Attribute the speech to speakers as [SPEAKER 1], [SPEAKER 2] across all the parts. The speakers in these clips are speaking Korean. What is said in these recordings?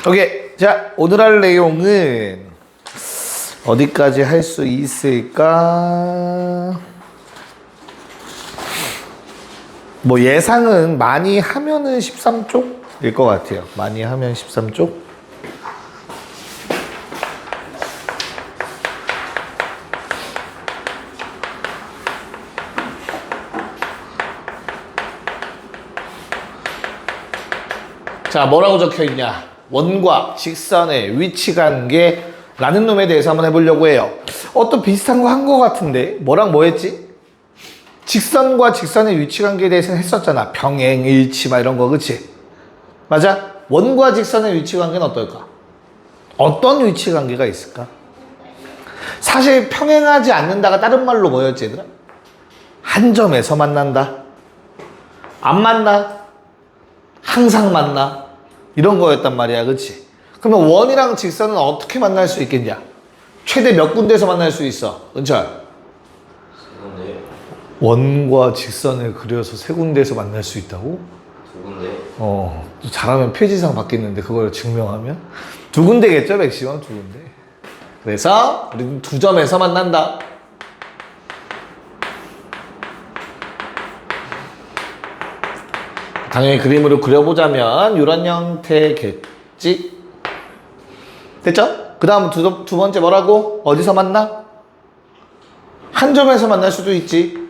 [SPEAKER 1] 오케이. 자, 오늘 할 내용은 어디까지 할 수 있을까? 뭐 예상은 많이 하면은 13쪽일 것 같아요. 많이 하면 13쪽. 자, 뭐라고 적혀 있냐? 원과 직선의 위치관계라는 놈에 대해서 한번 해보려고 해요. 또 비슷한 거 한 거 같은데 뭐랑 뭐 했지? 직선과 직선의 위치관계에 대해서는 했었잖아. 평행, 일치 막 이런 거, 그치? 맞아? 원과 직선의 위치관계는 어떨까? 어떤 위치관계가 있을까? 사실 평행하지 않는다가 다른 말로 뭐였지, 얘들아? 한 점에서 만난다. 안 만나? 항상 만나? 이런 거였단 말이야, 그치? 그러면 원이랑 직선은 어떻게 만날 수 있겠냐? 최대 몇 군데에서 만날 수 있어? 은철? 원과 직선을 그려서 세 군데에서 만날 수 있다고?
[SPEAKER 2] 두 군데?
[SPEAKER 1] 잘하면 표지상 바뀌는데 그걸 증명하면? 두 군데겠죠, 맥시멈 두 군데. 그래서 우리는 두 점에서 만난다. 당연히 그림으로 그려보자면 이런 형태겠지? 됐죠? 그 다음 두 번째 뭐라고? 어디서 만나? 한 점에서 만날 수도 있지.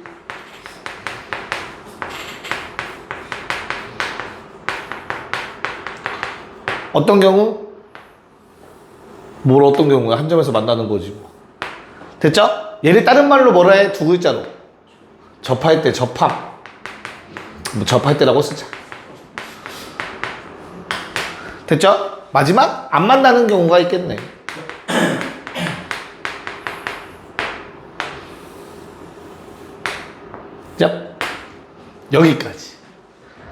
[SPEAKER 1] 어떤 경우? 뭘 어떤 경우야? 한 점에서 만나는 거지 뭐. 됐죠? 얘를 다른 말로 뭐라 해? 두 글자로. 접할 때 접합. 뭐 접할 때라고 쓰자. 됐죠? 마지막? 안 만나는 경우가 있겠네. 자, 여기까지.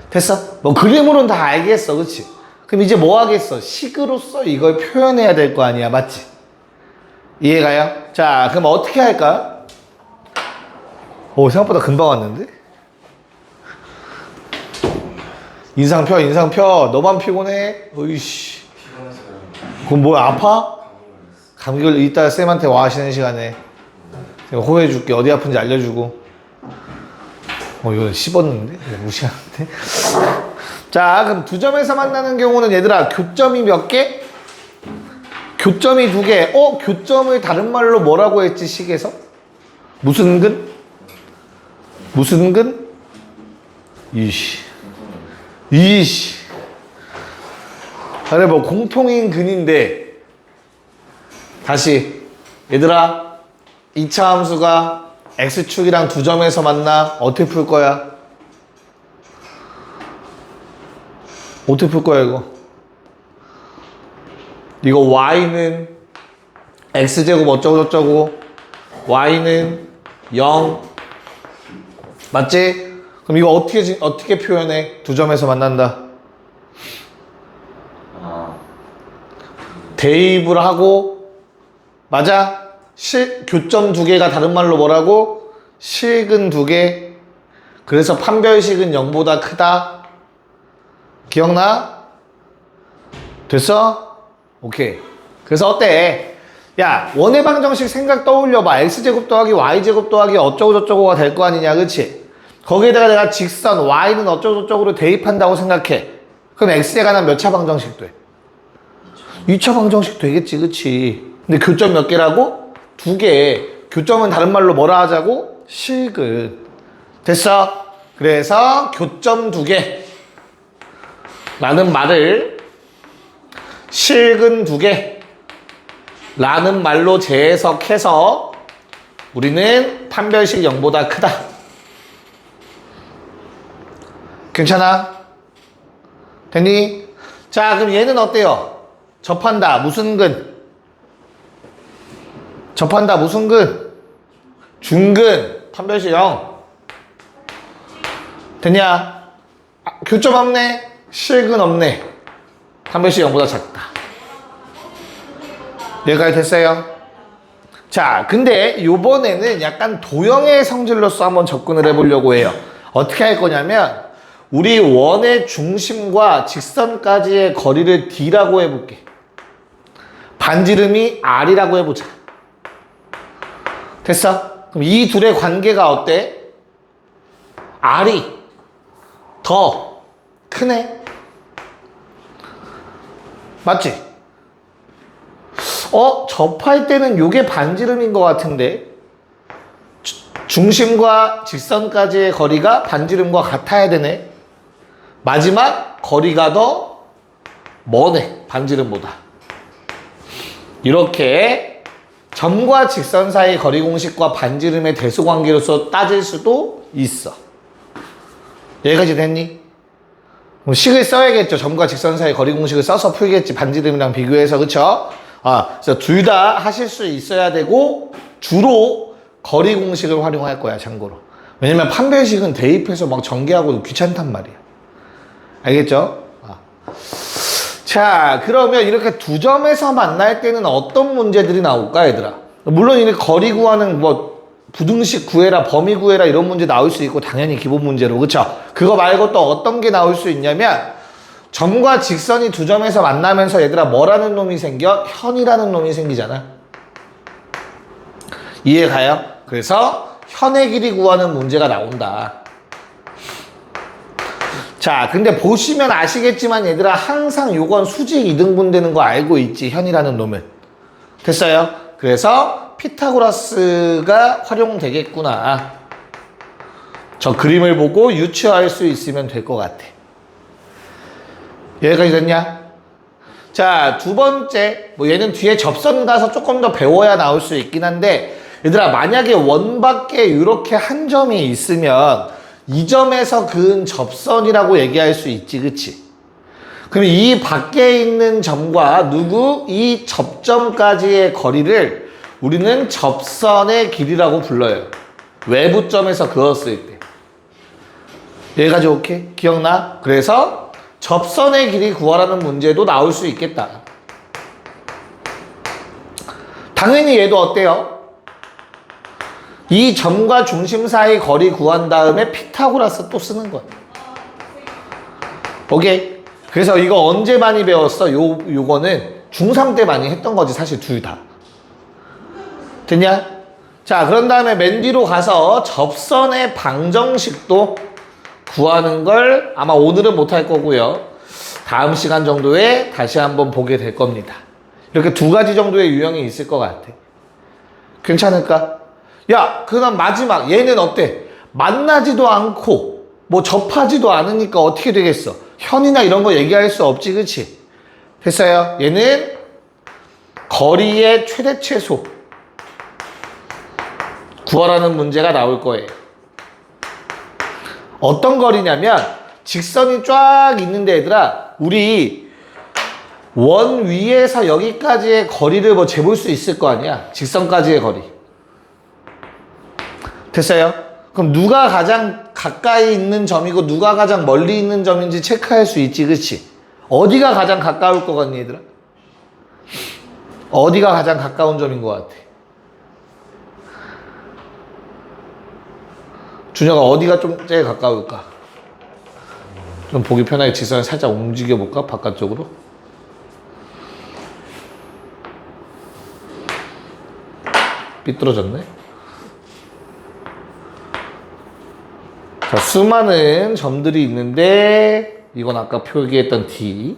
[SPEAKER 1] 됐어? 뭐 그림으로는 다 알겠어, 그치? 그럼 이제 뭐 하겠어? 식으로서 이걸 표현해야 될 거 아니야, 맞지? 이해가요? 자, 그럼 어떻게 할까? 생각보다 금방 왔는데? 인상 펴. 너만 피곤해? 어이씨. 그럼 뭐야, 아파? 감기 걸려. 이따 쌤한테 와, 쉬는 시간에. 제가 호해줄게. 어디 아픈지 알려주고. 이거 씹었는데? 무시하는데? 자, 그럼 두 점에서 만나는 경우는 얘들아, 교점이 몇 개? 교점이 두 개. 교점을 다른 말로 뭐라고 했지, 식에서? 무슨 근? 무슨 근? 이씨. 그래, 뭐, 공통인 근인데, 다시. 얘들아, 2차 함수가 x축이랑 두 점에서 만나. 어떻게 풀 거야? 어떻게 풀 거야, 이거? 이거 y는 x제곱 어쩌고저쩌고, y는 0. 맞지? 그럼 이거 어떻게 표현해? 두 점에서 만난다. 대입을 하고, 맞아? 교점 두 개가 다른 말로 뭐라고? 실근 두 개. 그래서 판별식은 0보다 크다. 기억나? 됐어? 오케이. 그래서 어때? 야, 원의 방정식 생각 떠올려봐. x제곱 더하기 y제곱 더하기 어쩌고저쩌고가 될 거 아니냐, 그치? 거기에다가 내가 직선 y는 어쩌고저쩌고로 대입한다고 생각해. 그럼 x에 관한 몇 차 방정식 돼? 2차 방정식 되겠지, 그치? 근데 교점 몇 개라고? 두 개. 교점은 다른 말로 뭐라 하자고? 실근. 됐어? 그래서 교점 두 개 라는 말을 실근 두 개 라는 말로 재해석해서 우리는 판별식 0보다 크다. 괜찮아? 됐니? 자, 그럼 얘는 어때요? 접한다. 무슨 근? 접한다. 무슨 근? 중근. 판별식 0. 됐냐? 교점 없네? 실근 없네? 판별식 0보다 작다. 여기까지 됐어요? 자, 근데 요번에는 약간 도형의 성질로서 한번 접근을 해보려고 해요. 어떻게 할 거냐면 우리 원의 중심과 직선까지의 거리를 D라고 해볼게. 반지름이 R이라고 해보자. 됐어? 그럼 이 둘의 관계가 어때? R이 더 크네? 맞지? 접할 때는 요게 반지름인 것 같은데 중심과 직선까지의 거리가 반지름과 같아야 되네. 마지막 거리가 더 머네, 반지름보다. 이렇게 점과 직선 사이 거리 공식과 반지름의 대수관계로서 따질 수도 있어. 여기까지 됐니? 그럼 식을 써야겠죠. 점과 직선 사이 거리 공식을 써서 풀겠지. 반지름이랑 비교해서. 그쵸? 그래서 둘 다 하실 수 있어야 되고 주로 거리 공식을 활용할 거야. 참고로. 왜냐면 판별식은 대입해서 막 전개하고 귀찮단 말이야. 알겠죠? 자, 그러면 이렇게 두 점에서 만날 때는 어떤 문제들이 나올까, 얘들아? 물론 이렇게 거리 구하는 뭐 부등식 구해라, 범위 구해라 이런 문제 나올 수 있고 당연히 기본 문제로. 그쵸? 그거 말고 또 어떤 게 나올 수 있냐면 점과 직선이 두 점에서 만나면서 얘들아 뭐라는 놈이 생겨? 현이라는 놈이 생기잖아. 이해가요? 그래서 현의 길이 구하는 문제가 나온다. 자, 근데 보시면 아시겠지만 얘들아 항상 요건 수직 이등분 되는 거 알고 있지, 현이라는 놈은. 됐어요? 그래서 피타고라스가 활용되겠구나. 저 그림을 보고 유추할 수 있으면 될 것 같아. 여기까지 됐냐? 자, 두 번째, 뭐 얘는 뒤에 접선 가서 조금 더 배워야 나올 수 있긴 한데 얘들아 만약에 원 밖에 이렇게 한 점이 있으면 이 점에서 그은 접선이라고 얘기할 수 있지, 그치? 그럼 이 밖에 있는 점과 이 접점까지의 거리를 우리는 접선의 길이라고 불러요. 외부 점에서 그었을 때. 여기까지 오케이? 기억나? 그래서 접선의 길이 구하라는 문제도 나올 수 있겠다. 당연히 얘도 어때요? 이 점과 중심 사이 거리 구한 다음에 피타고라스 또 쓰는 거야. 오케이? 그래서 이거 언제 많이 배웠어? 요거는 중3 때 많이 했던 거지, 사실 둘 다. 됐냐? 자, 그런 다음에 맨 뒤로 가서 접선의 방정식도 구하는 걸 아마 오늘은 못할 거고요. 다음 시간 정도에 다시 한번 보게 될 겁니다. 이렇게 두 가지 정도의 유형이 있을 것 같아. 괜찮을까? 야, 그다음 마지막 얘는 어때? 만나지도 않고 뭐 접하지도 않으니까 어떻게 되겠어? 현이나 이런 거 얘기할 수 없지, 그치? 됐어요? 얘는 거리의 최대 최소 구하라는 문제가 나올 거예요. 어떤 거리냐면 직선이 쫙 있는데 얘들아 우리 원 위에서 여기까지의 거리를 뭐 재볼 수 있을 거 아니야? 직선까지의 거리. 됐어요? 그럼 누가 가장 가까이 있는 점이고 누가 가장 멀리 있는 점인지 체크할 수 있지, 그치? 어디가 가장 가까울 것 같니, 얘들아? 어디가 가장 가까운 점인 것 같아? 준혁아, 어디가 좀 제일 가까울까? 좀 보기 편하게 직선을 살짝 움직여볼까? 바깥쪽으로? 삐뚤어졌네? 자, 수많은 점들이 있는데 이건 아까 표기했던 D.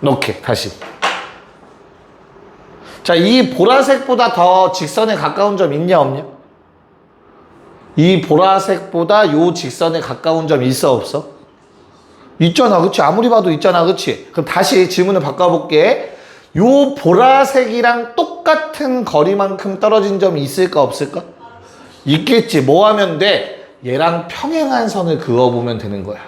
[SPEAKER 1] 오케이, 다시. 자, 이 보라색보다 더 직선에 가까운 점 있냐 없냐? 이 보라색보다 요 직선에 가까운 점 있어 없어? 있잖아, 그치? 아무리 봐도 있잖아, 그치? 그럼 다시 질문을 바꿔볼게. 요 보라색이랑 똑같은 거리만큼 떨어진 점이 있을까 없을까? 있겠지. 뭐 하면 돼? 얘랑 평행한 선을 그어보면 되는 거야.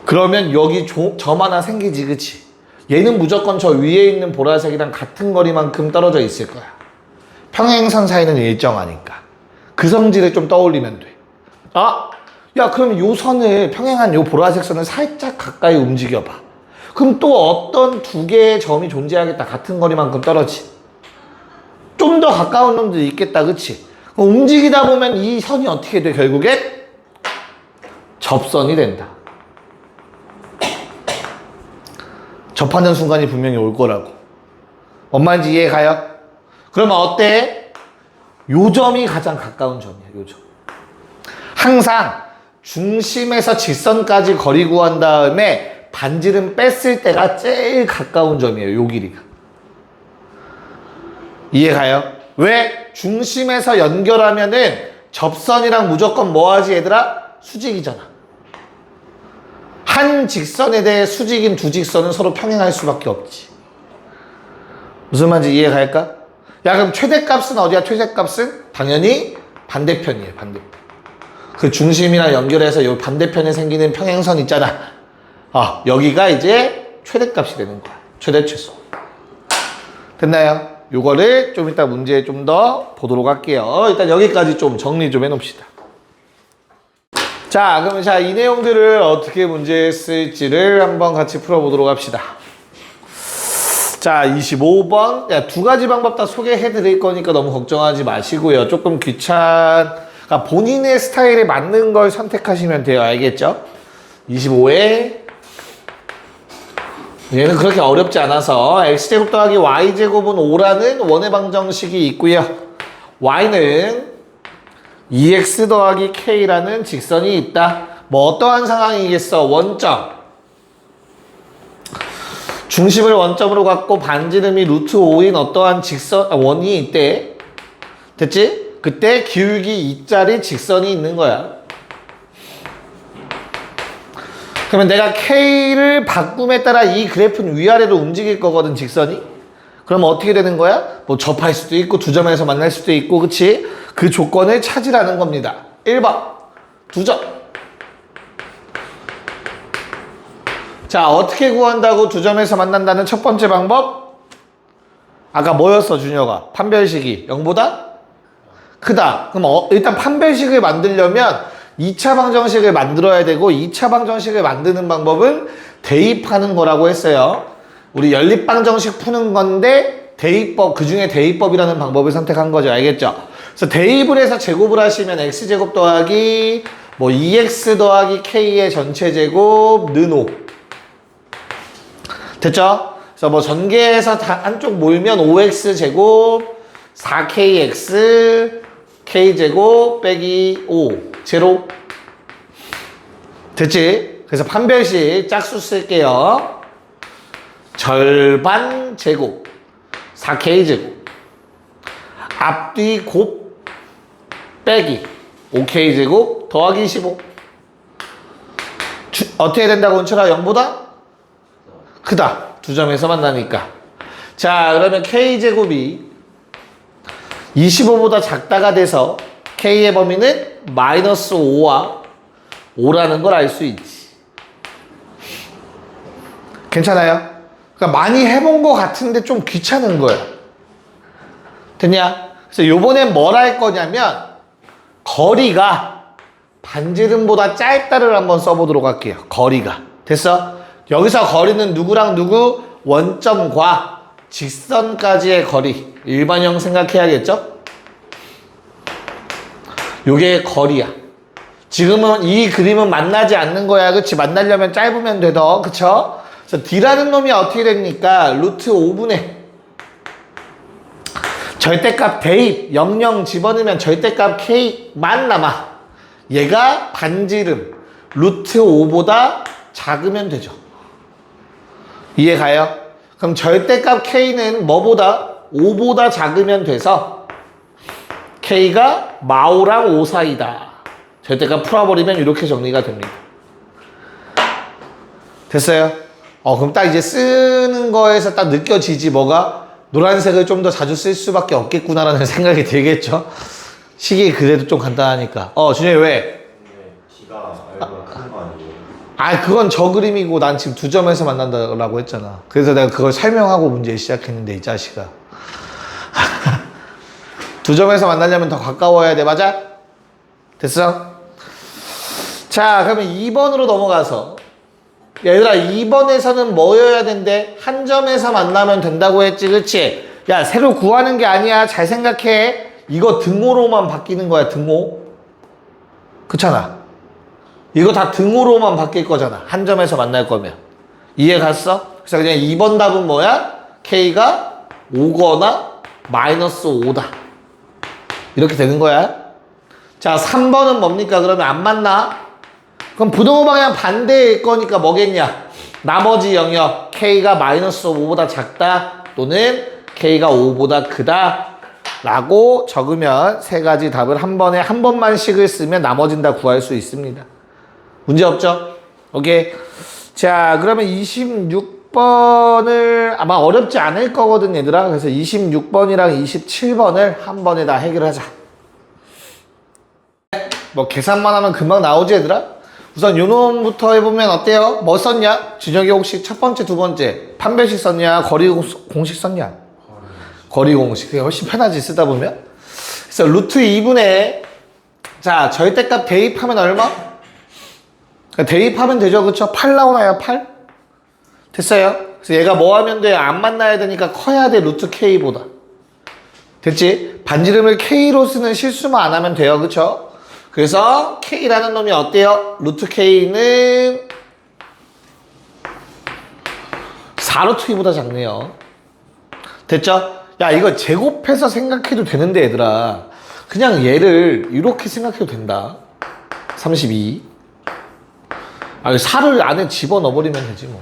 [SPEAKER 1] 그러면 여기 점 하나 생기지, 그치? 얘는 무조건 저 위에 있는 보라색이랑 같은 거리만큼 떨어져 있을 거야. 평행선 사이는 일정하니까. 그 성질을 좀 떠올리면 돼. 야, 그럼 요 선을, 평행한 요 보라색 선을 살짝 가까이 움직여봐. 그럼 또 어떤 두 개의 점이 존재하겠다. 같은 거리만큼 떨어지. 좀 더 가까운 놈도 있겠다, 그치? 움직이다 보면 이 선이 어떻게 돼? 결국엔 접선이 된다. 접하는 순간이 분명히 올 거라고. 뭔 말인지 이해 가요? 그러면 어때? 요 점이 가장 가까운 점이야. 요 점. 항상 중심에서 직선까지 거리 구한 다음에 반지름 뺐을 때가 제일 가까운 점이에요. 요 길이가. 이해 가요? 왜? 중심에서 연결하면은 접선이랑 무조건 뭐 하지 얘들아? 수직이잖아. 한 직선에 대해 수직인 두 직선은 서로 평행할 수밖에 없지. 무슨 말인지 이해 갈까? 야, 그럼 최대값은 어디야? 최대값은? 당연히 반대편이에요. 반대편. 그 중심이랑 연결해서 요 반대편에 생기는 평행선 있잖아. 여기가 이제 최대값이 되는 거야. 최대 최소. 됐나요? 요거를 좀 이따 문제 좀 더 보도록 할게요. 일단 여기까지 좀 정리 좀 해놓읍시다. 자, 그러면 이 내용들을 어떻게 문제에 쓸지를 한번 같이 풀어보도록 합시다. 자, 25번. 야, 두 가지 방법 다 소개해 드릴 거니까 너무 걱정하지 마시고요. 조금 그러니까 본인의 스타일에 맞는 걸 선택하시면 돼요. 알겠죠? 25에 얘는 그렇게 어렵지 않아서 x제곱 더하기 y제곱은 5라는 원의 방정식이 있고요. y는 2x 더하기 k라는 직선이 있다. 뭐 어떠한 상황이겠어? 원점. 중심을 원점으로 갖고 반지름이 루트 5인 어떠한 원이 있대. 됐지? 그때 기울기 2짜리 직선이 있는 거야. 그러면 내가 K를 바꿈에 따라 이 그래프는 위아래로 움직일 거거든, 직선이. 그러면 어떻게 되는 거야? 뭐 접할 수도 있고 두 점에서 만날 수도 있고, 그치? 그 조건을 찾으라는 겁니다. 1번, 두 점. 자, 어떻게 구한다고 두 점에서 만난다는 첫 번째 방법? 아까 뭐였어, 준혁아? 판별식이 0보다 크다. 그럼 일단 판별식을 만들려면 2차 방정식을 만들어야 되고, 2차 방정식을 만드는 방법은 대입하는 거라고 했어요. 우리 연립방정식 푸는 건데 대입법, 그중에 대입법이라는 방법을 선택한 거죠. 알겠죠? 그래서 대입을 해서 제곱을 하시면 x제곱 더하기 뭐 2x 더하기 k의 전체 제곱 는 5. 됐죠? 그래서 뭐 전개해서 한쪽 몰면 5x 제곱 4kx k제곱 빼기 5 제로. 됐지? 그래서 판별식 짝수 쓸게요. 절반 제곱 4k제곱 앞뒤 곱 빼기 5k제곱 더하기 15. 어떻게 된다고 은철아? 0보다 크다. 두 점에서 만나니까. 자, 그러면 k제곱이 25보다 작다가 돼서 k의 범위는 마이너스 5와 5라는 걸 알 수 있지. 괜찮아요? 그러니까 많이 해본 것 같은데 좀 귀찮은 거야. 됐냐? 그래서 요번엔 뭘 할 거냐면 거리가 반지름보다 짧다를 한번 써보도록 할게요. 거리가. 됐어? 여기서 거리는 누구랑 누구? 원점과 직선까지의 거리. 일반형 생각해야겠죠? 요게 거리야. 지금은 이 그림은 만나지 않는 거야. 그치? 만나려면 짧으면 되더. 그쵸? 그래서 D라는 놈이 어떻게 됩니까? 루트 5분의 절대값 대입 00 집어넣으면 절대값 K만 남아. 얘가 반지름 루트 5보다 작으면 되죠. 이해 가요? 그럼 절대값 K는 뭐보다? 5보다 작으면 돼서 K가 마오랑 5 사이다. 절대값 풀어버리면 이렇게 정리가 됩니다. 됐어요? 그럼 딱 이제 쓰는 거에서 딱 느껴지지. 뭐가? 노란색을 좀 더 자주 쓸 수밖에 없겠구나라는 생각이 들겠죠? 식이 그래도 좀 간단하니까. 준영이 왜?
[SPEAKER 2] D가 알고 큰 거 아니고.
[SPEAKER 1] 그건 저 그림이고 난 지금 두 점에서 만난다고 했잖아. 그래서 내가 그걸 설명하고 문제 시작했는데 이 자식아. 두 점에서 만나려면 더 가까워야 돼. 맞아? 됐어? 자, 그러면 2번으로 넘어가서 얘들아 2번에서는 뭐여야 된대? 한 점에서 만나면 된다고 했지, 그치? 야, 새로 구하는 게 아니야. 잘 생각해. 이거 등호로만 바뀌는 거야, 등호. 그렇잖아. 이거 다 등호로만 바뀔 거잖아. 한 점에서 만날 거면. 이해 갔어? 그래서 그냥 2번 답은 뭐야? K가 5거나 마이너스 5다. 이렇게 되는 거야. 자, 3번은 뭡니까? 그러면 안 맞나? 그럼 부등호 방향 반대일 거니까 뭐겠냐? 나머지 영역 K가 마이너스 5보다 작다 또는 K가 5보다 크다 라고 적으면 세 가지 답을 한 번에 한 번만씩을 쓰면 나머진 다 구할 수 있습니다. 문제 없죠? 오케이. 자, 그러면 26번을 아마 어렵지 않을 거거든, 얘들아. 그래서 26번이랑 27번을 한 번에 다 해결하자. 뭐 계산만 하면 금방 나오지, 얘들아? 우선 요 놈부터 해보면 어때요? 뭐 썼냐? 준혁이 혹시 첫 번째, 두 번째 판별식 썼냐? 거리 공식 썼냐? 거리 공식. 그게 훨씬 편하지, 쓰다 보면. 그래서 루트 2분의 자, 절대값 대입하면 얼마? 대입하면 되죠, 그쵸? 8 나오나요, 8? 됐어요? 그래서 얘가 뭐 하면 돼? 안 만나야 되니까 커야 돼, 루트 K보다. 됐지? 반지름을 K로 쓰는 실수만 안 하면 돼요, 그쵸? 그래서 K라는 놈이 어때요? 루트 K는 4루트 2보다 작네요. 됐죠? 야, 이거 제곱해서 생각해도 되는데, 얘들아. 그냥 얘를 이렇게 생각해도 된다. 32. 아, 4를 안에 집어넣어버리면 되지, 뭐.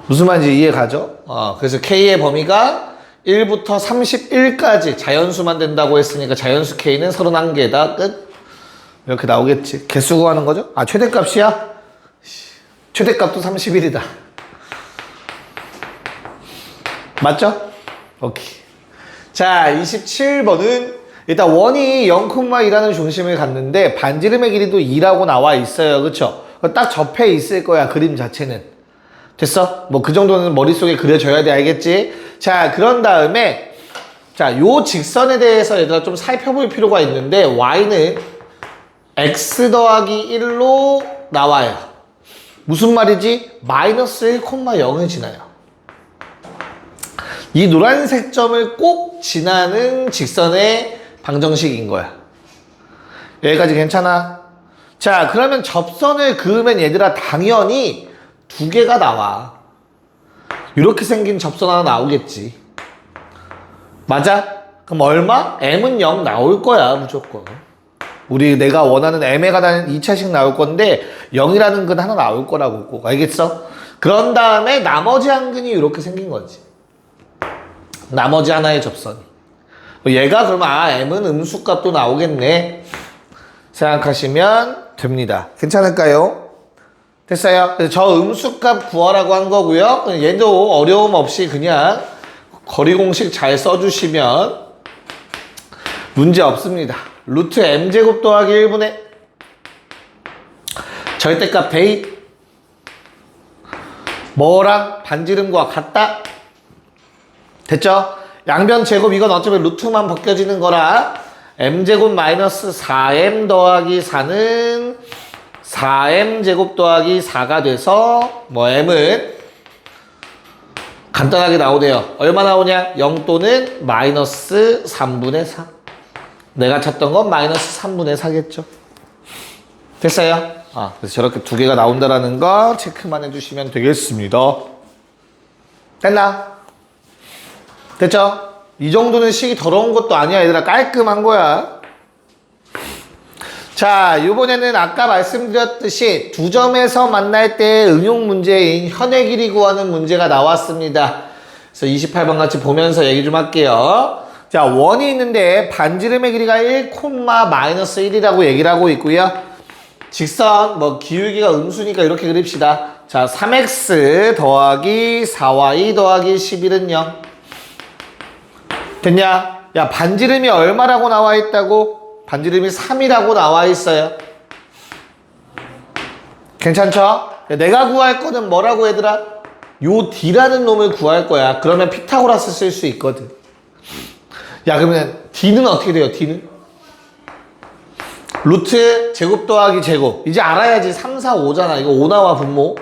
[SPEAKER 1] 무슨 말인지 이해 가죠? 그래서 K의 범위가 1부터 31까지 자연수만 된다고 했으니까 자연수 K는 31개다. 끝. 이렇게 나오겠지. 개수 구하는 거죠? 아, 최대값이야? 최대값도 31이다. 맞죠? 오케이. 자, 27번은 일단 원이 0,2라는 중심을 갖는데 반지름의 길이도 2라고 나와 있어요. 그쵸? 딱 접해 있을 거야, 그림 자체는. 됐어? 뭐 그 정도는 머릿속에 그려져야 돼, 알겠지? 자, 그런 다음에 자, 요 직선에 대해서 얘들아 좀 살펴볼 필요가 있는데 y는 x 더하기 1로 나와요. 무슨 말이지? 마이너스 1,0을 지나요. 이 노란색 점을 꼭 지나는 직선의 방정식인 거야. 여기까지 괜찮아? 자, 그러면 접선을 그으면 얘들아 당연히 두 개가 나와. 이렇게 생긴 접선 하나 나오겠지. 맞아? 그럼 얼마? m은 0 나올 거야, 무조건. 내가 원하는 m에 가다는 2차식 나올 건데 0이라는 근 하나 나올 거라고 꼭. 알겠어? 그런 다음에 나머지 한 근이 이렇게 생긴 거지. 나머지 하나의 접선이. 얘가 그러면 m은 음수값도 나오겠네 생각하시면 됩니다. 괜찮을까요? 됐어요? 그래서 저 음수값 구하라고 한 거고요. 얘도 어려움 없이 그냥 거리 공식 잘 써주시면 문제 없습니다. 루트 m제곱 더하기 1분의 절대값 대입 뭐랑 반지름과 같다. 됐죠? 양변 제곱 이건 어차피 루트만 벗겨지는 거라 m제곱 마이너스 4m 더하기 4는 4m제곱 더하기 4가 돼서 뭐 m은 간단하게 나오네요. 얼마 나오냐? 0 또는 마이너스 3분의 4. 내가 찾던 건 마이너스 3분의 4겠죠. 됐어요? 그래서 저렇게 두 개가 나온다라는 거 체크만 해주시면 되겠습니다. 됐나? 됐죠? 이 정도는 식이 더러운 것도 아니야, 얘들아. 깔끔한 거야. 자, 이번에는 아까 말씀드렸듯이 두 점에서 만날 때 응용 문제인 현의 길이 구하는 문제가 나왔습니다. 그래서 28번 같이 보면서 얘기 좀 할게요. 자, 원이 있는데 반지름의 길이가 1,-1이라고 얘기를 하고 있고요. 직선, 뭐 기울기가 음수니까 이렇게 그립시다. 자, 3x 더하기 4y 더하기 11은 0. 됐냐? 야, 반지름이 얼마라고 나와 있다고? 반지름이 3이라고 나와 있어요. 괜찮죠? 내가 구할 거는 뭐라고 얘들아? 요 D라는 놈을 구할 거야. 그러면 피타고라스 쓸 수 있거든. 야, 그러면 D는 어떻게 돼요? D는? 루트 제곱 더하기 제곱. 이제 알아야지. 3, 4, 5잖아. 이거 5 나와 분모.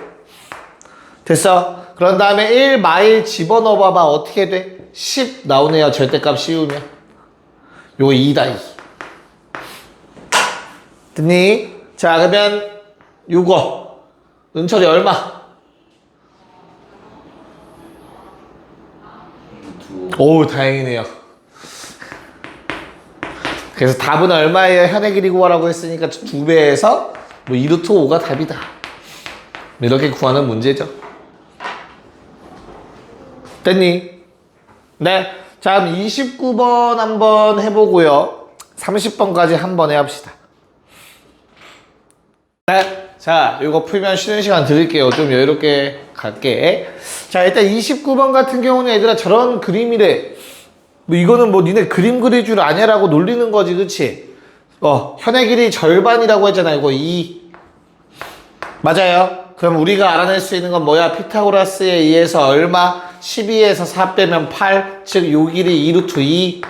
[SPEAKER 1] 됐어? 그런 다음에 1 마일 집어넣어 봐봐. 어떻게 돼? 10 나오네요. 절대값 씌우면. 요거 2다 2. 됐니? 자 그러면 요거 은철이 얼마? 오 다행이네요. 그래서 답은 얼마예요? 현의 길이 구하라고 했으니까 2배에서 뭐 2루트 5가 답이다. 이렇게 구하는 문제죠. 됐니? 네. 자 그럼 29번 한번 해보고요. 30번까지 한번 해봅시다. 네. 자 이거 풀면 쉬는 시간 드릴게요. 좀 여유롭게 갈게. 자 일단 29번 같은 경우는 얘들아 저런 그림이래. 뭐 이거는 뭐 니네 그림 그릴 줄 아냐라고 놀리는 거지, 그치? 현의 길이 절반이라고 했잖아. 이거 2 맞아요. 그럼 우리가 알아낼 수 있는 건 뭐야? 피타고라스에 의해서 얼마? 12에서 4 빼면 8. 즉 요 길이 2루트 2.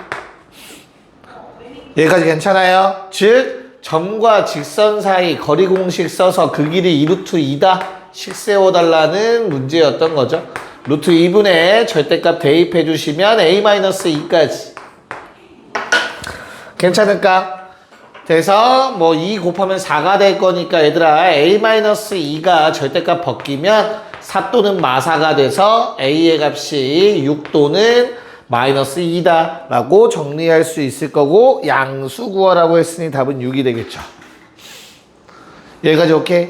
[SPEAKER 1] 여기까지 괜찮아요? 즉 점과 직선 사이 거리 공식 써서 그 길이 2루트 2다 식 세워달라는 문제였던 거죠. 루트 2분의 절대값 대입해 주시면 a-2까지 괜찮을까? 그래서 뭐 2 곱하면 4가 될 거니까 얘들아 a-2가 절대값 벗기면 4 또는 마사가 돼서 a의 값이 6 또는 마이너스 2다 라고 정리할 수 있을 거고 양수 구하라고 했으니 답은 6이 되겠죠. 여기까지 오케이?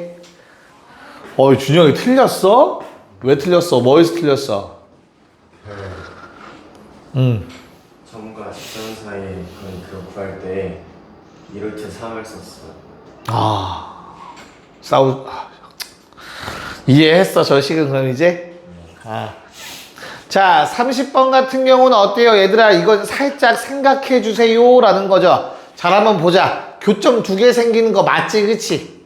[SPEAKER 1] 준영이 틀렸어? 왜 틀렸어? 뭐에서 틀렸어?
[SPEAKER 2] 점과 직선 사이 그거 구할 때 2루트 3을 썼어요.
[SPEAKER 1] 이해했어 저 식은 그럼 이제? 자 30번 같은 경우는 어때요 얘들아? 이건 살짝 생각해 주세요 라는 거죠. 잘 한번 보자. 교점 2개 생기는 거 맞지 그치?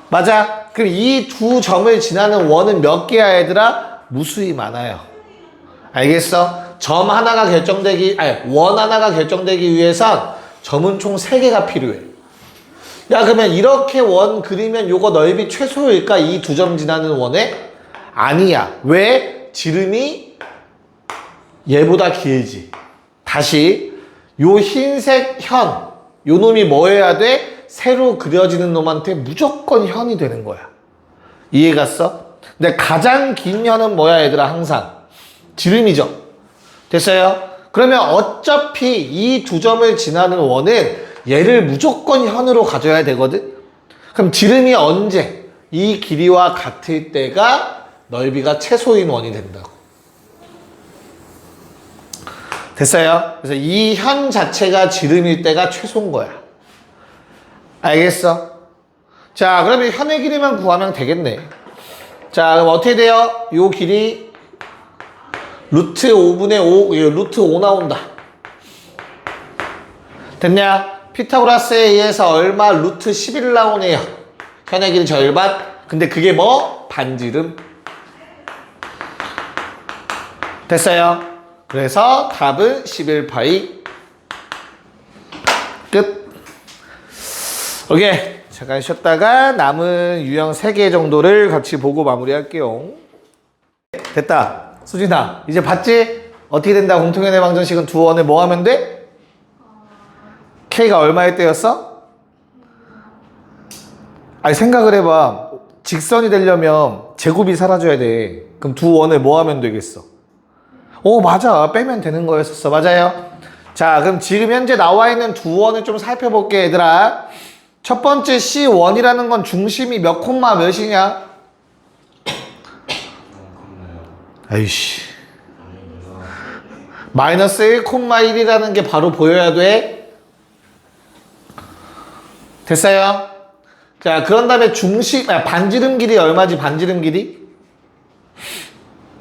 [SPEAKER 1] 맞아. 그럼 이 두 점을 지나는 원은 몇 개야 얘들아? 무수히 많아요. 알겠어? 점 하나가 결정되기 원 하나가 결정되기 위해선 점은 총 3개가 필요해. 야 그러면 이렇게 원 그리면 요거 넓이 최소일까? 이 두 점 지나는 원에? 아니야. 왜? 지름이 얘보다 길지. 다시 요 흰색 현 요 놈이 뭐 해야 돼? 새로 그려지는 놈한테 무조건 현이 되는 거야. 이해 갔어? 근데 가장 긴 현은 뭐야 얘들아? 항상 지름이죠. 됐어요? 그러면 어차피 이 두 점을 지나는 원은 얘를 무조건 현으로 가져야 되거든? 그럼 지름이 언제 이 길이와 같을 때가 넓이가 최소인 원이 된다고. 됐어요? 그래서 이 현 자체가 지름일 때가 최소인 거야. 알겠어? 자, 그러면 현의 길이만 구하면 되겠네. 자, 그럼 어떻게 돼요? 요 길이 루트 5분의 5, 루트 5 나온다. 됐냐? 피타고라스에 의해서 얼마? 루트 11 나오네요. 현의 길이 절반. 근데 그게 뭐? 반지름. 됐어요? 그래서 답은 11파이. 끝. 오케이. 잠깐 쉬었다가 남은 유형 3개 정도를 같이 보고 마무리할게요. 됐다. 수진아, 이제 봤지? 어떻게 된다? 공통연의 방정식은 두 원을 뭐 하면 돼? K가 얼마일 때였어? 아니 생각을 해봐. 직선이 되려면 제곱이 사라져야 돼. 그럼 두 원을 뭐 하면 되겠어? 맞아. 빼면 되는 거였었어. 맞아요. 자, 그럼 지금 현재 나와 있는 두 원을 좀 살펴볼게 얘들아. 첫 번째 C1이라는 건 중심이 몇 콤마 몇이냐? 아이씨. 마이너스 1, 1이라는 게 바로 보여야 돼. 됐어요? 자, 그런 다음에 반지름 길이 얼마지? 반지름 길이?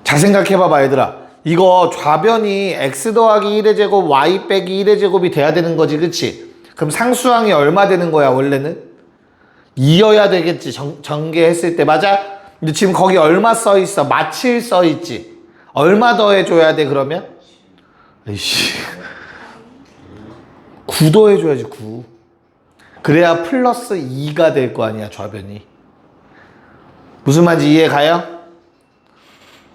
[SPEAKER 1] 잘 생각해봐봐 얘들아. 이거 좌변이 x 더하기 1의 제곱 y 빼기 1의 제곱이 돼야 되는 거지, 그치? 그럼 상수항이 얼마 되는 거야 원래는? 2여야 되겠지, 전개했을 때. 맞아? 근데 지금 거기 얼마 써있어? 마칠 써있지. 얼마 더해줘야 돼 그러면? 에이씨, 9 더해줘야지. 9. 그래야 플러스 2가 될 거 아니야 좌변이. 무슨 말인지 이해 가요?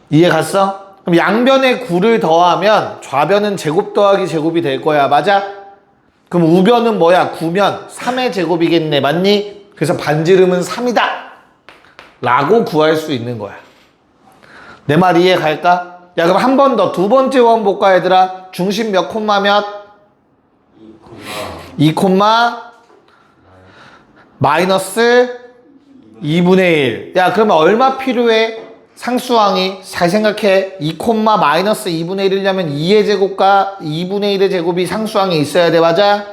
[SPEAKER 1] 이해 갔어? 그럼 양변에 9를 더하면 좌변은 제곱 더하기 제곱이 될 거야. 맞아? 그럼 우변은 뭐야? 9면 3의 제곱이겠네. 맞니? 그래서 반지름은 3이다. 라고 구할 수 있는 거야. 내 말 이해 갈까? 야, 그럼 한 번 더. 두 번째 원 볼까, 얘들아? 중심 몇 콤마 몇? 2 콤마 마이너스 2분의 1. 야, 그러면 얼마 필요해? 상수항이. 잘 생각해. 2 콤마 마이너스 2분의 1이려면 2의 제곱과 2분의 1의 제곱이 상수항에 있어야 돼. 맞아?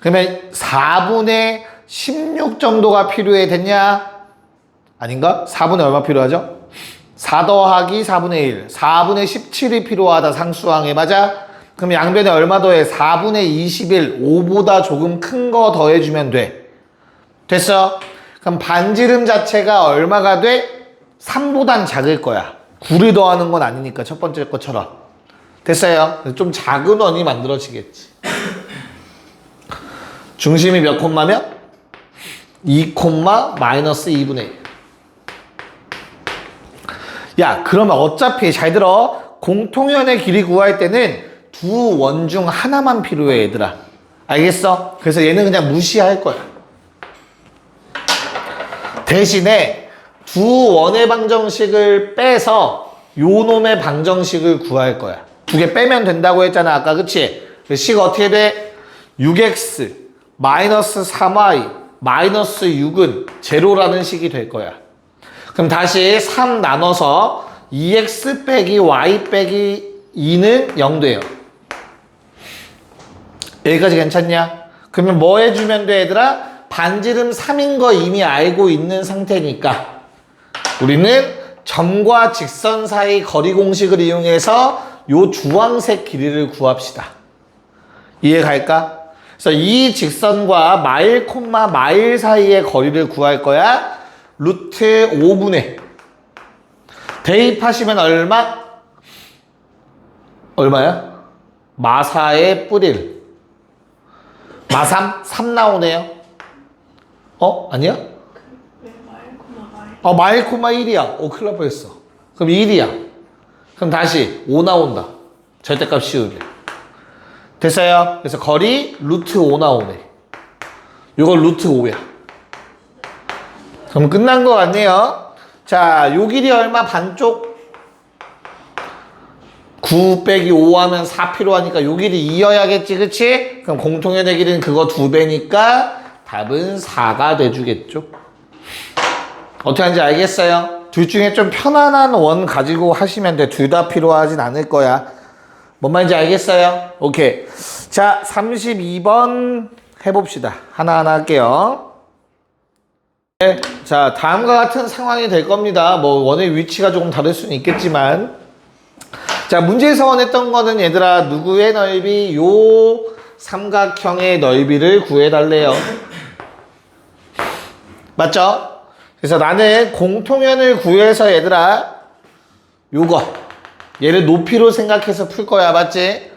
[SPEAKER 1] 그러면 4분의 16 정도가 필요해. 됐냐? 아닌가? 4분의 얼마 필요하죠? 4 더하기 4분의 1. 4분의 17이 필요하다. 상수항에. 맞아? 그럼 양변에 얼마 더해? 4분의 21. 5보다 조금 큰 거 더해주면 돼. 됐어? 그럼 반지름 자체가 얼마가 돼? 3보단 작을 거야. 9를 더하는 건 아니니까 첫 번째 것처럼. 됐어요? 좀 작은 원이 만들어지겠지. 중심이 몇 콤마면? 2 콤마 마이너스 2분의 1. 야, 그러면 어차피 잘 들어. 공통연의 길이 구할 때는 두 원 중 하나만 필요해, 얘들아. 알겠어? 그래서 얘는 그냥 무시할 거야. 대신에 두 원의 방정식을 빼서 요 놈의 방정식을 구할 거야. 두 개 빼면 된다고 했잖아, 아까. 그치? 식 어떻게 돼? 6x 마이너스 3y 마이너스 6은 제로라는 식이 될 거야. 그럼 다시 3 나눠서 2x 빼기 y 빼기 2는 0 돼요. 여기까지 괜찮냐? 그러면 뭐 해주면 돼, 얘들아? 반지름 3인 거 이미 알고 있는 상태니까 우리는 점과 직선 사이 거리 공식을 이용해서 요 주황색 길이를 구합시다. 이해 갈까? 그래서 이 직선과 마일 콤마 마일 사이의 거리를 구할 거야. 루트 5분의 대입하시면 얼마야? 마사의 뿌릴 마삼? 3 나오네요. 아니야? 마일 콤마 1이야. 큰일 날 뻔했어. 그럼 1이야. 그럼 다시 5 나온다. 절대값 씌우게. 됐어요? 그래서 거리 루트 5 나오네. 요거 루트 5야. 그럼 끝난 거 같네요. 자, 요 길이 얼마? 반쪽? 9 빼기 5 하면 4 필요하니까 요 길이 2여야겠지, 그치? 그럼 공통연의 길이는 그거 2배니까 답은 4가 돼주겠죠. 어떻게 하는지 알겠어요? 둘 중에 좀 편안한 원 가지고 하시면 돼. 둘 다 필요하진 않을 거야. 뭔 말인지 알겠어요? 오케이. 자, 32번 해봅시다. 하나하나 할게요. 네, 자, 다음과 같은 상황이 될 겁니다. 뭐 원의 위치가 조금 다를 수는 있겠지만, 자, 문제에서 원했던 거는 얘들아, 누구의 넓이? 요 삼각형의 넓이를 구해달래요. 맞죠? 그래서 나는 공통연을 구해서 얘들아, 요거 얘를 높이로 생각해서 풀 거야. 맞지?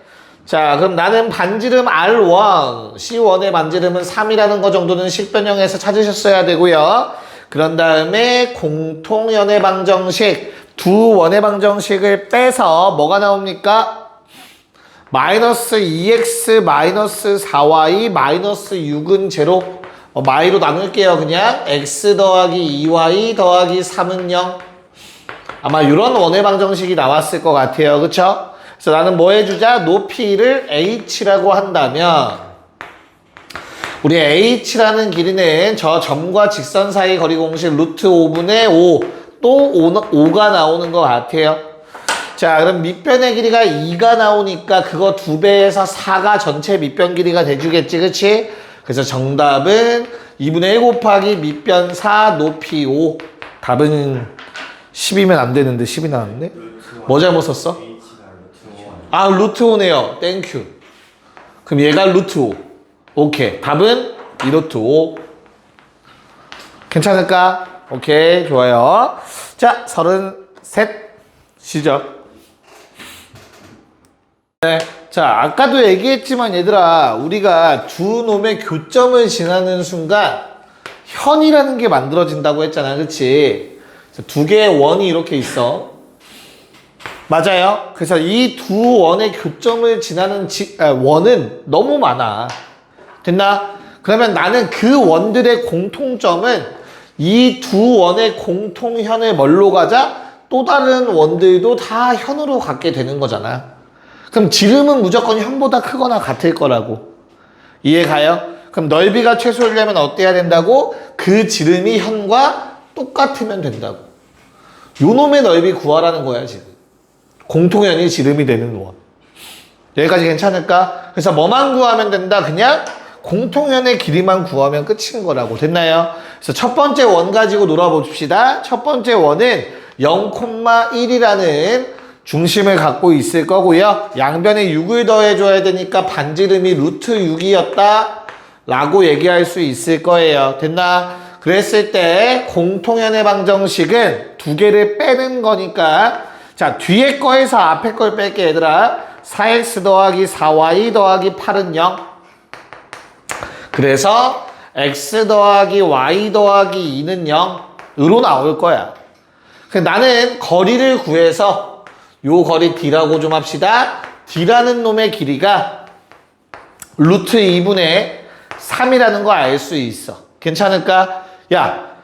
[SPEAKER 1] 자, 그럼 나는 반지름 R1, C1의 반지름은 3이라는 거 정도는 식변형에서 찾으셨어야 되고요. 그런 다음에 공통연의 방정식, 두 원의 방정식을 빼서 뭐가 나옵니까? 마이너스 2x 마이너스 4y 마이너스 6은 제로. 마이로 나눌게요. 그냥 x 더하기 2y 더하기 3은 0. 아마 이런 원의 방정식이 나왔을 것 같아요. 그쵸? 그래서 나는 뭐 해주자? 높이를 h라고 한다면 우리 h라는 길이는 저 점과 직선 사이 거리 공식 루트 5분의 5 또 5가 나오는 것 같아요. 자, 그럼 밑변의 길이가 2가 나오니까 그거 2배에서 4가 전체 밑변 길이가 돼주겠지, 그치? 그래서 정답은 2분의 1 곱하기 밑변 4 높이 5. 답은 10이면 안 되는데 10이 나왔네? 뭐 잘못 썼어? 아, 루트 5네요. 땡큐. 그럼 얘가 루트 5. 오케이. 답은 2루트 5. 괜찮을까? 오케이. 좋아요. 자, 33 시작. 네. 자, 아까도 얘기했지만 얘들아, 우리가 두 놈의 교점을 지나는 순간 현이라는 게 만들어진다고 했잖아. 그치? 두 개의 원이 이렇게 있어. 맞아요? 그래서 이 두 원의 교점을 지나는 원은 너무 많아. 됐나? 그러면 나는 그 원들의 공통점은 이 두 원의 공통현을 뭘로 가자? 또 다른 원들도 다 현으로 갖게 되는 거잖아. 그럼 지름은 무조건 현보다 크거나 같을 거라고. 이해 가요? 그럼 넓이가 최소이려면 어때야 된다고? 그 지름이 현과 똑같으면 된다고. 요 놈의 넓이 구하라는 거야 지금. 공통현이 지름이 되는 원. 여기까지 괜찮을까? 그래서 뭐만 구하면 된다? 그냥 공통현의 길이만 구하면 끝인 거라고. 됐나요? 그래서 첫 번째 원 가지고 놀아봅시다. 첫 번째 원은 0,1이라는 중심을 갖고 있을 거고요. 양변에 6을 더해줘야 되니까 반지름이 루트 6이었다 라고 얘기할 수 있을 거예요. 됐나? 그랬을 때 공통현의 방정식은 두 개를 빼는 거니까, 자, 뒤에 거에서 앞에 걸 뺄게 얘들아. 4x 더하기 4y 더하기 8은 0. 그래서 x 더하기 y 더하기 2는 0으로 나올 거야. 나는 거리를 구해서 요 거리 d라고 좀 합시다. d라는 놈의 길이가 루트 2분의 3이라는 거 알 수 있어. 괜찮을까? 야,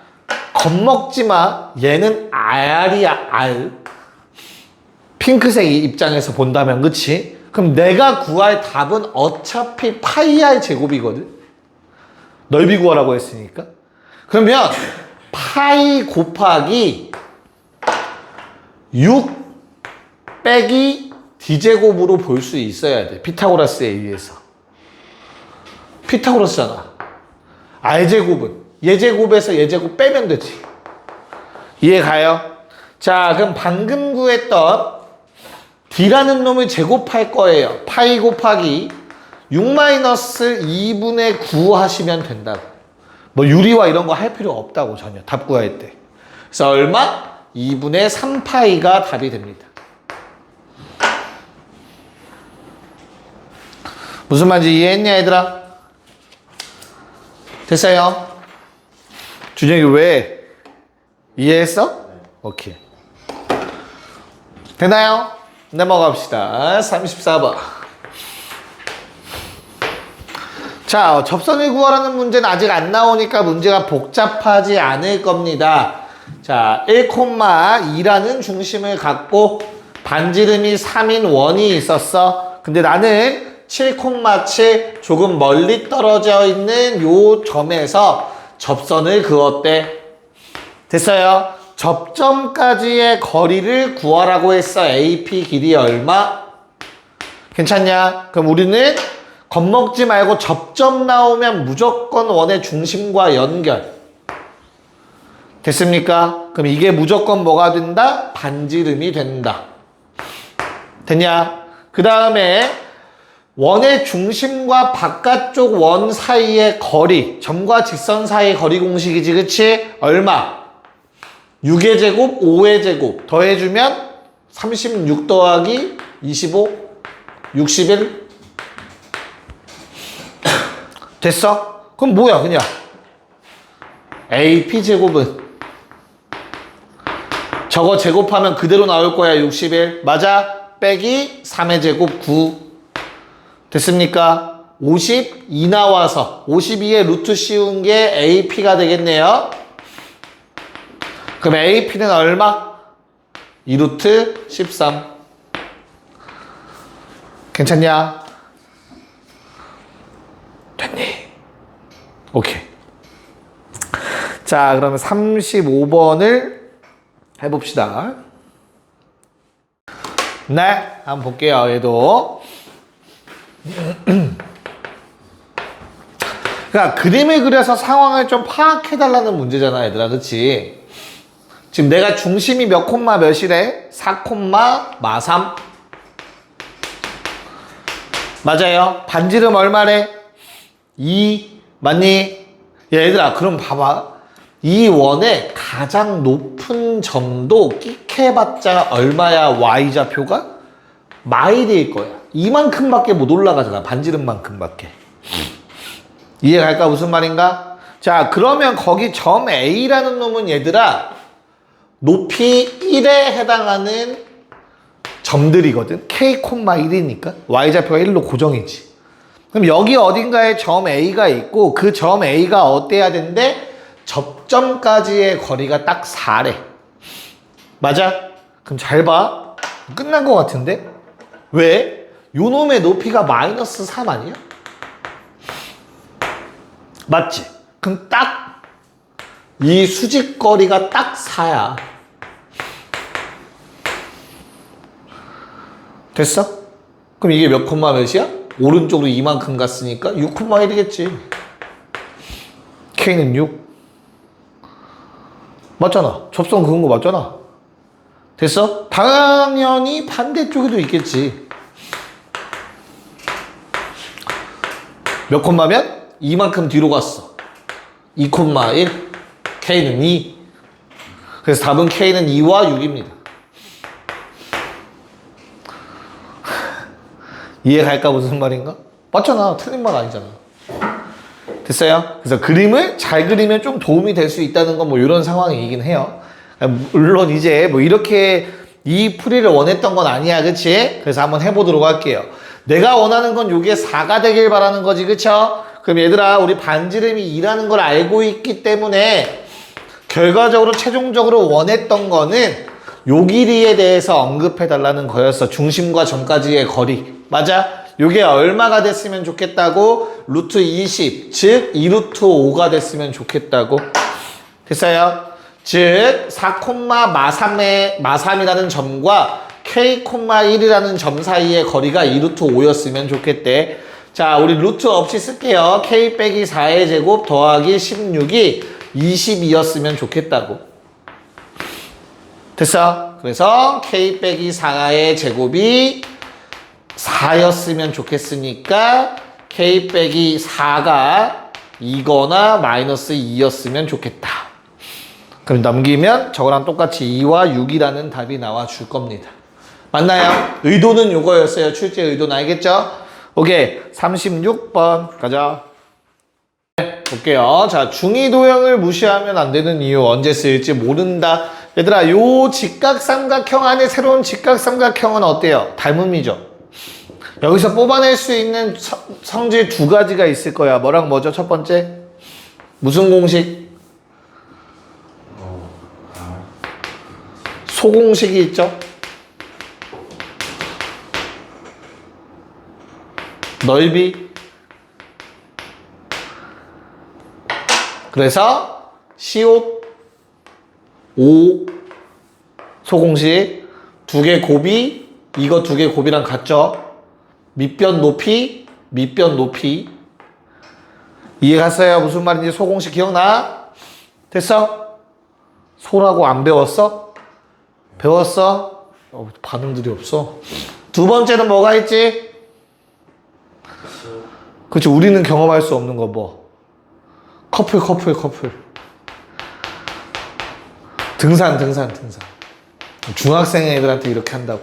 [SPEAKER 1] 겁먹지 마. 얘는 R이야, R. 핑크색 입장에서 본다면, 그치? 그럼 내가 구할 답은 어차피 파이 R 제곱이거든? 넓이 구하라고 했으니까. 그러면 파이 곱하기 6 빼기 d제곱으로 볼 수 있어야 돼. 피타고라스에 의해서. 피타고라스잖아. R제곱은 얘제곱에서 얘제곱 빼면 되지. 이해 가요? 자, 그럼 방금 구했던 d라는 놈을 제곱할 거예요. 파이 곱하기 6-2분의 9 하시면 된다고. 뭐 유리와 이런 거 할 필요 없다고 전혀. 답 구할 때. 그래서 얼마? 2분의 3파이가 답이 됩니다. 무슨 말인지 이해했냐 얘들아? 됐어요? 준영이 왜? 이해했어? 오케이. 되나요? 넘어갑시다. 34번. 자, 접선을 구하라는 문제는 아직 안 나오니까 문제가 복잡하지 않을 겁니다. 자, 1,2라는 중심을 갖고 반지름이 3인 원이 있었어. 근데 나는 7,7 조금 멀리 떨어져 있는 요 점에서 접선을 그었대. 됐어요? 접점까지의 거리를 구하라고 했어. AP 길이 얼마? 괜찮냐? 그럼 우리는 겁먹지 말고 접점 나오면 무조건 원의 중심과 연결. 됐습니까? 그럼 이게 무조건 뭐가 된다? 반지름이 된다. 됐냐? 그 다음에 원의 중심과 바깥쪽 원 사이의 거리, 점과 직선 사이의 거리 공식이지, 그치? 얼마? 6의 제곱, 5의 제곱 더해주면 36 더하기 25, 61. 됐어? 그럼 뭐야 그냥 AP 제곱은 저거 제곱하면 그대로 나올 거야. 61 맞아? 빼기 3의 제곱 9. 됐습니까? 52 나와서 52에 루트 씌운 게 AP가 되겠네요. 그럼 AP는 얼마? 2루트 13. 괜찮냐? 됐니? 오케이. 자, 그러면 35번을 해봅시다. 네, 한번 볼게요. 얘도. 그러니까 그림을 그려서 상황을 좀 파악해달라는 문제잖아, 얘들아. 그치? 지금 내가 중심이 몇 콤마 몇이래? 4 콤마 마3. 맞아요. 반지름 얼마래? 2. 맞니? 야, 얘들아, 그럼 봐봐. 이 원의 가장 높은 점도 끽해봤자 얼마야? Y좌표가? 마일일 거야. 이만큼밖에 못 올라가잖아. 반지름만큼밖에. 이해갈까? 무슨 말인가? 자, 그러면 거기 점 A라는 놈은 얘들아 높이 1에 해당하는 점들이거든. K, 1이니까 Y좌표가 1로 고정이지. 그럼 여기 어딘가에 점 A가 있고 그 점 A가 어때야 되는데 접점까지의 거리가 딱 4래. 맞아? 그럼 잘 봐. 끝난 것 같은데? 왜? 요 놈의 높이가 마이너스 3 아니야? 맞지? 그럼 딱 이 수직거리가 딱 4야. 됐어? 그럼 이게 몇 콤마 몇이야? 오른쪽으로 이만큼 갔으니까 6,1이겠지. K는 6. 맞잖아. 접선 그은 거 맞잖아. 됐어? 당연히 반대쪽에도 있겠지. 몇 콤마면? 이만큼 뒤로 갔어. 2,1. K는 2. 그래서 답은 K는 2와 6입니다. 이해 갈까 무슨 말인가? 맞잖아. 틀린 말 아니잖아. 됐어요? 그래서 그림을 잘 그리면 좀 도움이 될 수 있다는 건 뭐 이런 상황이긴 해요. 물론 이제 뭐 이렇게 이 풀이를 원했던 건 아니야. 그치? 그래서 한번 해보도록 할게요. 내가 원하는 건 요게 4가 되길 바라는 거지. 그쵸? 그럼 얘들아 우리 반지름이 2라는 걸 알고 있기 때문에 결과적으로 최종적으로 원했던 거는 요 길이에 대해서 언급해 달라는 거였어. 중심과 점까지의 거리. 맞아? 요게 얼마가 됐으면 좋겠다고? 루트 20, 즉 2루트 5가 됐으면 좋겠다고. 됐어요? 즉 4,3이라는 점과 K,1이라는 점 사이의 거리가 2루트 5였으면 좋겠대. 자, 우리 루트 없이 쓸게요. K 빼기 4의 제곱 더하기 16이 22였으면 좋겠다고. 됐어? 그래서 K 빼기 4의 제곱이 4였으면 좋겠으니까 K 빼기 4가 2거나 마이너스 2였으면 좋겠다. 그럼 넘기면 저거랑 똑같이 2와 6이라는 답이 나와 줄 겁니다. 맞나요? 의도는 요거였어요. 출제 의도는 알겠죠? 오케이. 36번 가자. 볼게요. 자, 중위도형을 무시하면 안 되는 이유, 언제 쓰일지 모른다. 얘들아, 요 직각삼각형 안에 새로운 직각삼각형은 어때요? 닮음이죠. 여기서 뽑아낼 수 있는 성질 두 가지가 있을 거야. 뭐랑 뭐죠? 첫 번째? 무슨 공식? 소공식이 있죠? 넓이. 그래서 시옷 5 소공식 두 개 곱이 이거 두 개 곱이랑 같죠? 밑변 높이 밑변 높이 이해 갔어요? 무슨 말인지 소공식 기억나? 됐어? 소라고 안 배웠어? 배웠어? 반응들이 없어. 두 번째는 뭐가 있지? 그치, 우리는 경험할 수 없는 거 뭐? 커플. 등산. 중학생 애들한테 이렇게 한다고.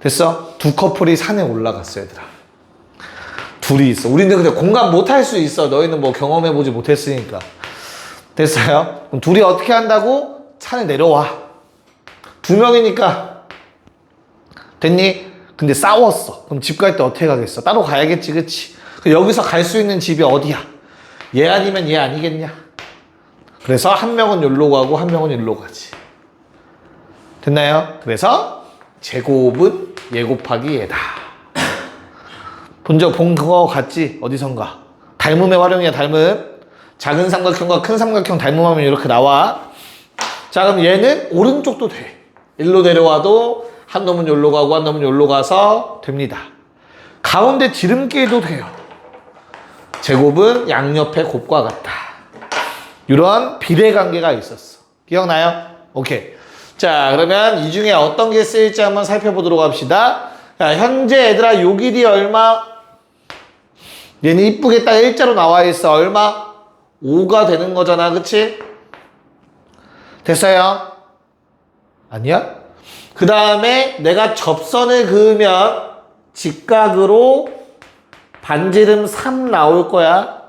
[SPEAKER 1] 됐어? 두 커플이 산에 올라갔어, 얘들아. 둘이 있어. 우리는 근데 공감 못 할 수 있어. 너희는 뭐 경험해보지 못했으니까. 됐어요? 그럼 둘이 어떻게 한다고? 산에 내려와. 두 명이니까. 됐니? 근데 싸웠어. 그럼 집 갈 때 어떻게 가겠어? 따로 가야겠지, 그치? 여기서 갈 수 있는 집이 어디야? 얘 아니면 얘 아니겠냐? 그래서 한 명은 여기로 가고 한 명은 여기로 가지. 됐나요? 그래서 제곱은 얘 곱하기 얘다. 본 거 같지? 어디선가. 닮음의 활용이야, 닮음. 작은 삼각형과 큰 삼각형 닮음하면 이렇게 나와. 자, 그럼 얘는 오른쪽도 돼. 일로 내려와도 한 놈은 여기로 가고 한 놈은 여기로 가서 됩니다. 가운데 지름길도 돼요. 제곱은 양옆의 곱과 같다. 이런 비례관계가 있었어. 기억나요? 오케이. 자, 그러면 이 중에 어떤 게 쓰일지 한번 살펴보도록 합시다. 자, 현재 얘들아 요 길이 얼마? 얘는 이쁘게 딱 일자로 나와 있어. 얼마? 5가 되는 거잖아. 그치? 됐어요? 아니야? 그 다음에 내가 접선을 그으면 직각으로 반지름 3 나올 거야.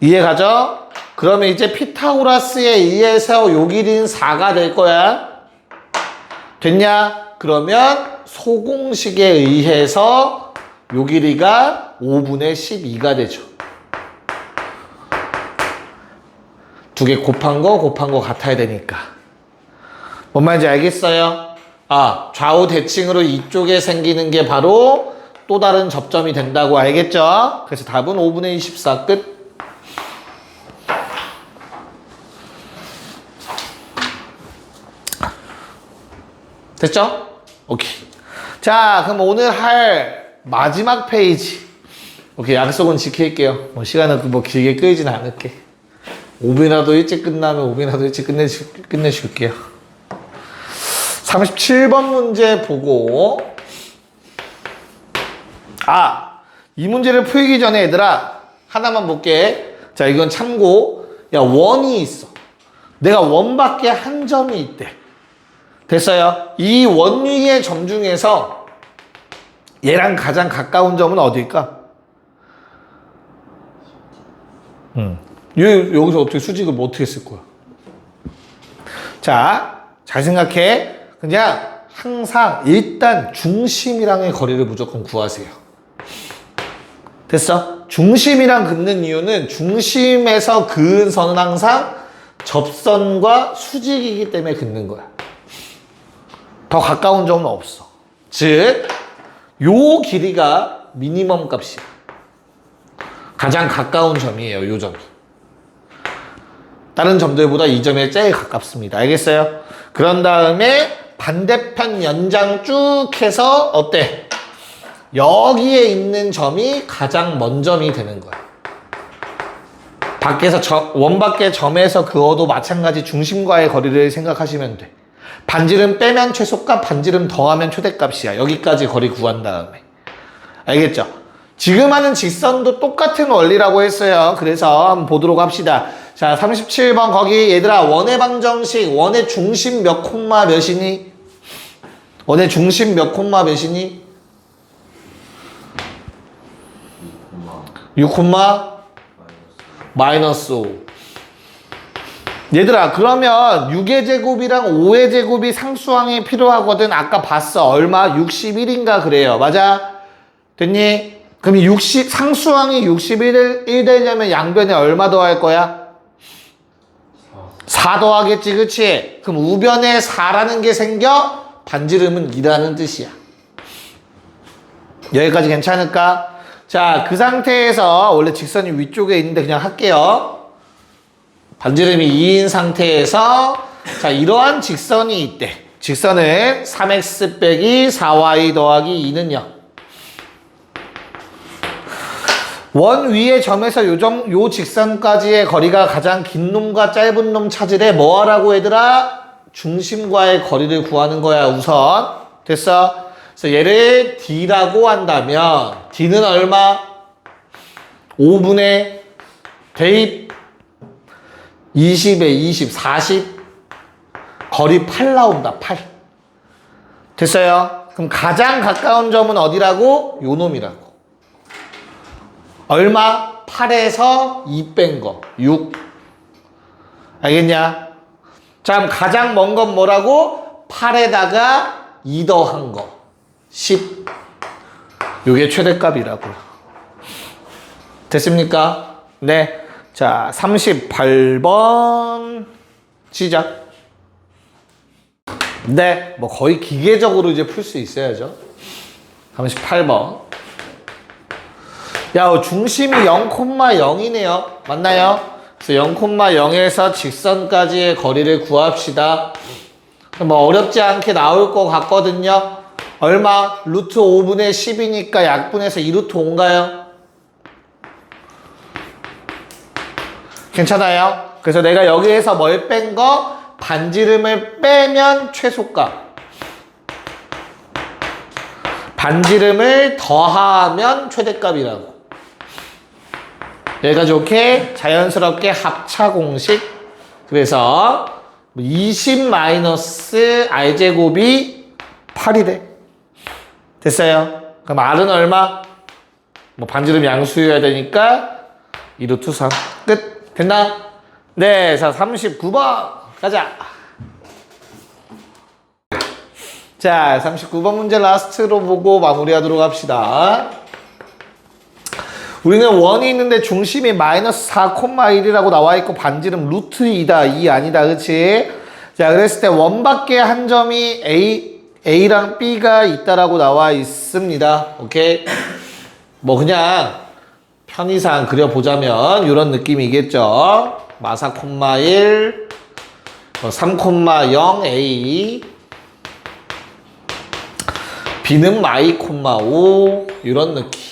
[SPEAKER 1] 이해 가죠? 그러면 이제 피타고라스에 의해서 요 길이는 4가 될 거야. 됐냐? 그러면 소공식에 의해서 요 길이가 5분의 12가 되죠. 두 개 곱한 거 같아야 되니까. 뭔 말인지 알겠어요? 좌우 대칭으로 이쪽에 생기는 게 바로 또 다른 접점이 된다고 알겠죠? 그래서 답은 5분의 24 끝. 됐죠? 오케이. 자, 그럼 오늘 할 마지막 페이지. 오케이, 약속은 지킬게요. 뭐 시간은 뭐 길게 끌진 않을게. 5분이라도 일찍 끝나면 5분이라도 일찍 끝내줄게요. 37번 문제 보고. 이 문제를 풀기 전에 얘들아, 하나만 볼게. 자, 이건 참고. 야, 원이 있어. 내가 원밖에 한 점이 있대. 됐어요? 이 원 위의 점 중에서 얘랑 가장 가까운 점은 어디일까? 여기서 어떻게 수직을 뭐 어떻게 쓸 거야? 자, 잘 생각해. 그냥 항상 일단 중심이랑의 거리를 무조건 구하세요. 됐어? 중심이랑 긋는 이유는 중심에서 그은 선은 항상 접선과 수직이기 때문에 긋는 거야. 더 가까운 점은 없어. 즉, 요 길이가 미니멈 값이야. 가장 가까운 점이에요, 요 점이. 다른 점들보다 이 점에 제일 가깝습니다. 알겠어요? 그런 다음에 반대편 연장 쭉 해서 어때? 여기에 있는 점이 가장 먼 점이 되는 거야. 원 밖의 점에서 그어도 마찬가지 중심과의 거리를 생각하시면 돼. 반지름 빼면 최소값, 반지름 더하면 최대값이야. 여기까지 거리 구한 다음에. 알겠죠? 지금 하는 직선도 똑같은 원리라고 했어요. 그래서 한번 보도록 합시다. 자, 37번 거기 얘들아 원의 방정식, 원의 중심 몇 콤마 몇이니? 원의 중심 몇 콤마 몇이니? 6 콤마 마이너스 5. 얘들아, 그러면 6의 제곱이랑 5의 제곱이 상수항이 필요하거든. 아까 봤어. 얼마? 61인가 그래요. 맞아? 됐니? 그럼 상수항이 61 되려면 양변에 얼마 더할 거야? 4 더하겠지, 그치? 그럼 우변에 4라는 게 생겨? 반지름은 2라는 뜻이야. 여기까지 괜찮을까? 자, 그 상태에서 원래 직선이 위쪽에 있는데 그냥 할게요. 반지름이 2인 상태에서 자, 이러한 직선이 있대. 직선은 3x 빼기 4y 더하기 2는요. 원 위의 점에서 요 직선까지의 거리가 가장 긴 놈과 짧은 놈 찾으래. 뭐 하라고 얘들아? 중심과의 거리를 구하는 거야, 우선. 됐어? 그래서 얘를 D라고 한다면 D는 얼마? 5분의 대입 20에 20, 40 거리 8 나온다. 8. 됐어요? 그럼 가장 가까운 점은 어디라고? 요 놈이라고. 얼마? 8에서 2 뺀 거. 6. 알겠냐? 자, 그럼 가장 먼 건 뭐라고? 8에다가 2 더한 거. 10. 요게 최대값이라고요. 됐습니까? 네. 자, 38번 시작. 네, 뭐 거의 기계적으로 이제 풀 수 있어야죠. 38번. 야, 중심이 0,0이네요. 맞나요? 그래서 0,0에서 직선까지의 거리를 구합시다. 뭐 어렵지 않게 나올 것 같거든요. 얼마? 루트 5분의 10이니까 약분해서 2루트 5인가요? 괜찮아요? 그래서 내가 여기에서 뭘 뺀 거? 반지름을 빼면 최소값. 반지름을 더하면 최대값이라고. 여기까지 오케이? 자연스럽게 합차 공식. 그래서 20 마이너스 r제곱이 8이래. 됐어요? 그럼 r은 얼마? 뭐 반지름 양수여야 되니까 2루트 3. 끝. 됐나? 네, 자 39번 가자. 자, 39번 문제 라스트로 보고 마무리하도록 합시다. 우리는 원이 있는데 중심이 마이너스 4,1이라고 나와 있고 반지름 루트 2다. 2 아니다. 그치? 자, 그랬을 때 원밖에 한 점이 A랑 B가 있다라고 나와 있습니다. 오케이? 뭐 그냥 편의상 그려보자면 이런 느낌이겠죠. 마사, 1, 3,0 A, B는 마이, 5 이런 느낌.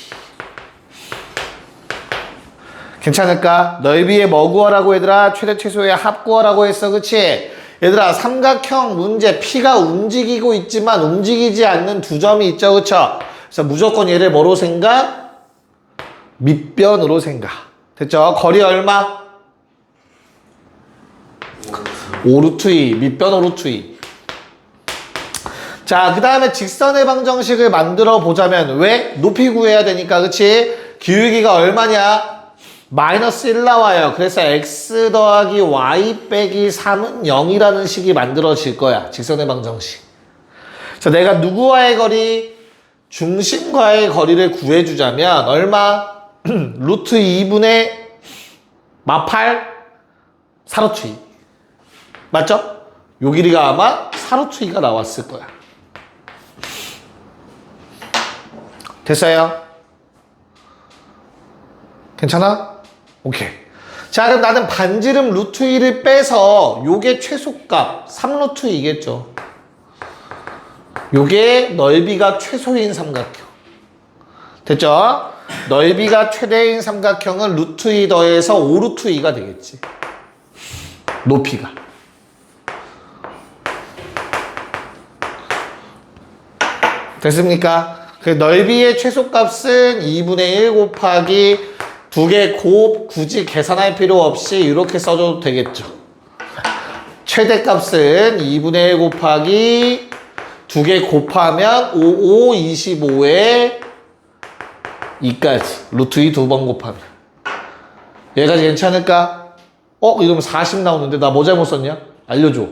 [SPEAKER 1] 괜찮을까? 넓이의 뭐 구하라고 얘들아? 최대 최소의 합 구하라고 했어. 그치? 얘들아 삼각형 문제 P가 움직이고 있지만 움직이지 않는 두 점이 있죠. 그쵸? 그래서 무조건 얘를 뭐로 생각? 밑변으로 생각. 됐죠? 거리 얼마? 5루트 2. 밑변 5루트 2. 자, 그 다음에 직선의 방정식을 만들어 보자면 왜? 높이 구해야 되니까. 그치? 기울기가 얼마냐? 마이너스 1 나와요. 그래서 x 더하기 y 빼기 3은 0이라는 식이 만들어질 거야. 직선의 방정식. 그래서 내가 누구와의 거리? 중심과의 거리를 구해주자면 얼마? 루트 2분의 마팔 4루트 2. 맞죠? 요 길이가 아마 4루트 2가 나왔을 거야. 됐어요? 괜찮아? 오케이. 자, 그럼 나는 반지름 루트 2를 빼서 요게 최소값 3루트 2겠죠. 요게 넓이가 최소인 삼각형. 됐죠? 넓이가 최대인 삼각형은 루트 2 더해서 5루트 2가 되겠지. 높이가. 됐습니까? 그 넓이의 최소값은 2분의 1 곱하기 두 개 곱 굳이 계산할 필요 없이 이렇게 써줘도 되겠죠. 최대값은 2분의 1 곱하기 두 개 곱하면 5, 25에 2까지. 루트 2 두 번 곱하면. 얘까지 괜찮을까? 이러면 40 나오는데 나 뭐 잘못 썼냐? 알려줘.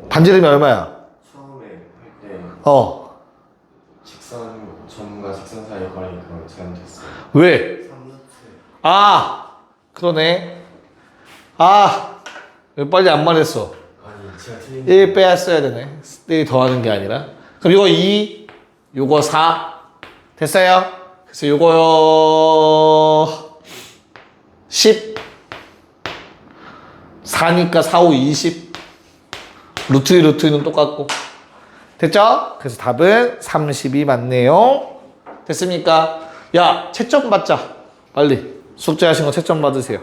[SPEAKER 1] 반지름이 얼마야?
[SPEAKER 2] 처음에 할 때 직선 점과 직선 사이 거리 그거 잘못했어요.
[SPEAKER 1] 왜?
[SPEAKER 2] 3루트.
[SPEAKER 1] 그러네. 왜 빨리 안 말했어?
[SPEAKER 2] 아니 제가 틀린
[SPEAKER 1] 1 빼앗어야 되네. 1 더하는 게 아니라. 그럼 이거 2, 요거 4. 됐어요? 그래서 요거 10. 4니까 4, 5, 20. 루트 2, 루트 2는 똑같고. 됐죠? 그래서 답은 30이 맞네요. 됐습니까? 야, 채점 받자. 빨리. 숙제하신 거 채점 받으세요.